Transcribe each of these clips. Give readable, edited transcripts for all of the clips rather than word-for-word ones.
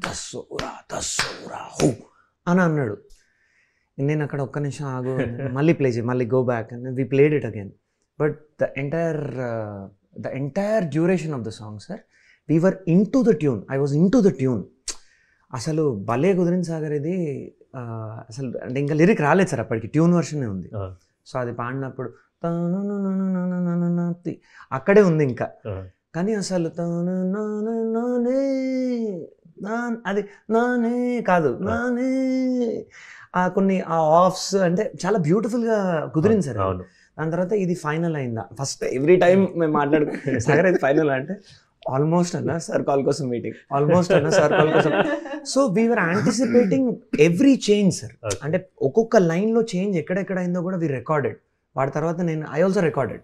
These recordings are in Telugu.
తస్సోరా తస్సోరా హో అని అన్నాడు. నేను అక్కడ ఒక్క నిమిషం ఆగు, మళ్ళీ ప్లే చేయి, మళ్ళీ go back and we played it again. But the entire duration of the song sir, we were into the tune. I was into the tune. అసలు భలే కుదిరింది సాగర్ ఇది. అసలు అంటే ఇంకా లిరిక్ రాలేదు సార్ అప్పటికి, ట్యూన్ వర్షనే ఉంది. సో అది పాడినప్పుడు అక్కడే ఉంది ఇంకా. కానీ అసలు అది నానే కాదు, నానే కొన్ని ఆ ఆఫ్స్ అంటే చాలా బ్యూటిఫుల్గా కుదిరింది సార్. దాని తర్వాత ఇది ఫైనల్ అయిందా, ఫస్ట్ ఎవ్రీ టైం మేము మాట్లాడుకో సాగర్ ఇది ఫైనల్ అంటే ఆల్మోస్ట్ అన్న సార్ కాల్ కోసం మీటింగ్, ఆల్మోస్ట్ అన్న సార్ కాల్ కోసం. So we are anticipating every change sir. అంటే ఒక్కొక్క లైన్లో చేంజ్ ఎక్కడెక్కడ అయిందో కూడా వీ రికార్డెడ్. వాడి తర్వాత I also recorded.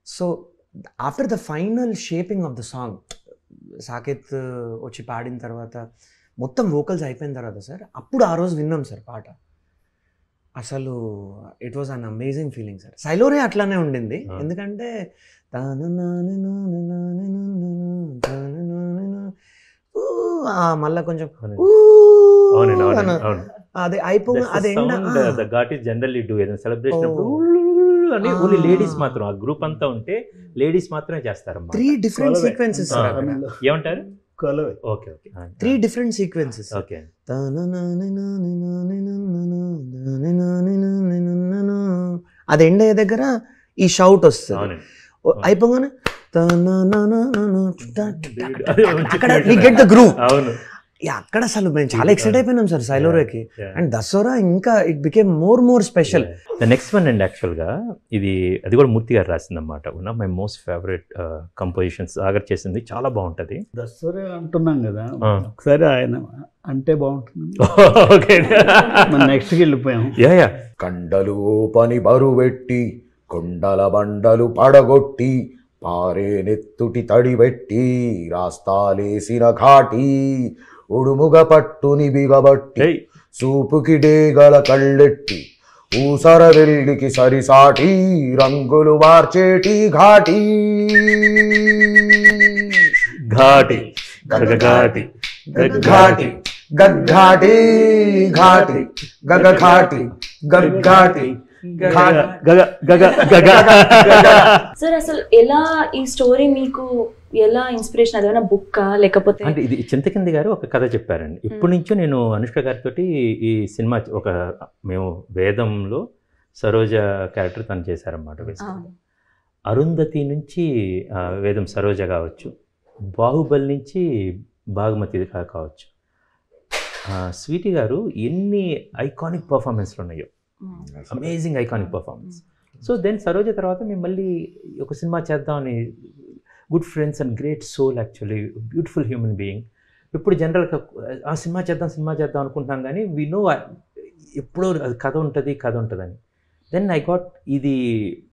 So after the final shaping of the song, Saketh వచ్చి పాడిన తర్వాత మొత్తం వోకల్స్ అయిపోయిన తర్వాత సార్, అప్పుడు ఆ రోజు విన్నాం సార్ పాట. అసలు it was an amazing feeling sir. సైలోరే అట్లానే ఉండింది, ఎందుకంటే మళ్ళా కొంచెం అదే అయిపోయి అదే జనరల్లీ డూ ఏదైనా సెలబ్రేషన్ అని ఓన్లీ లేడీస్ మాత్రం, ఆ గ్రూప్ అంతా ఉంటే లేడీస్ మాత్రమే చేస్తారు. 3 different sequences ఏమంటారు? Okay okay, 3 different sequences. Okay, అది ఎండ్ అయ్యే దగ్గర ఈ షౌట్ వస్తుంది, అయిపోగానే అక్కడ వి గెట్ ద గ్రూవ్. అవును, అక్కడ అసలు మేము చాలా ఎక్సైట్ అయిపోయినాం సార్ సైలోరాకి. అండ్ దసరా ఇంకా it became more special. The next one and యాక్చువల్గా అది కూడా మూర్తి గారు రాసింది అన్నమాట. One of my most favourite compositions ఆగర్ చేసింది, చాలా బాగుంటుంది. దసరా అంటున్నాం కదా, ఒకసారి ఆయన అంటే బాగుంటుంది. ఓకే, నెక్స్ట్కి వెళ్ళిపోయాం. కండలు పని బరువెట్టి కొండల బండలు పడగొట్టి పారే నెత్తుటి తడిబెట్టి రాస్తాలేసిన ఘాటి ఉడుముగ పట్టుని బిగబట్టి సూపుకి డేగల కళ్ళెట్టి ఊసర వెల్లికి సరిసాటి రంగులు మార్చేటి ఘాటి ఘాటి గగఘాటి గఘాటి గఘాటి ఘాటి గగఘాటి గఘాటి సార్ అసలు ఎలా ఈ స్టోరీ మీకు ఎలా ఇన్స్పిరేషన్? అదేమైనా బుక్కా లేకపోతే? అంటే ఇది చింతకింది గారు ఒక కథ చెప్పారండి. ఇప్పటి నుంచో నేను అనుష్క గారితో ఈ సినిమా మేము వేదంలో సరోజ క్యారెక్టర్ తను చేశారన్నమాట. బేసిక్గా అరుంధతి నుంచి వేదం సరోజ కావచ్చు, బాహుబలి నుంచి భాగమతి కావచ్చు, స్వీటీ గారు ఎన్ని ఐకానిక్ పర్ఫార్మెన్స్లు ఉన్నాయో, amazing iconic performance. So then Saroja తర్వాత మేము మళ్ళీ ఒక సినిమా చేద్దామని, good friends and great soul, actually beautiful human being. ఇప్పుడు జనరల్గా ఆ సినిమా చేద్దాం అనుకుంటున్నాం, కానీ వీ నో ఎప్పుడో కథ ఉంటుందని. దెన్ ఐ గాట్ ఇది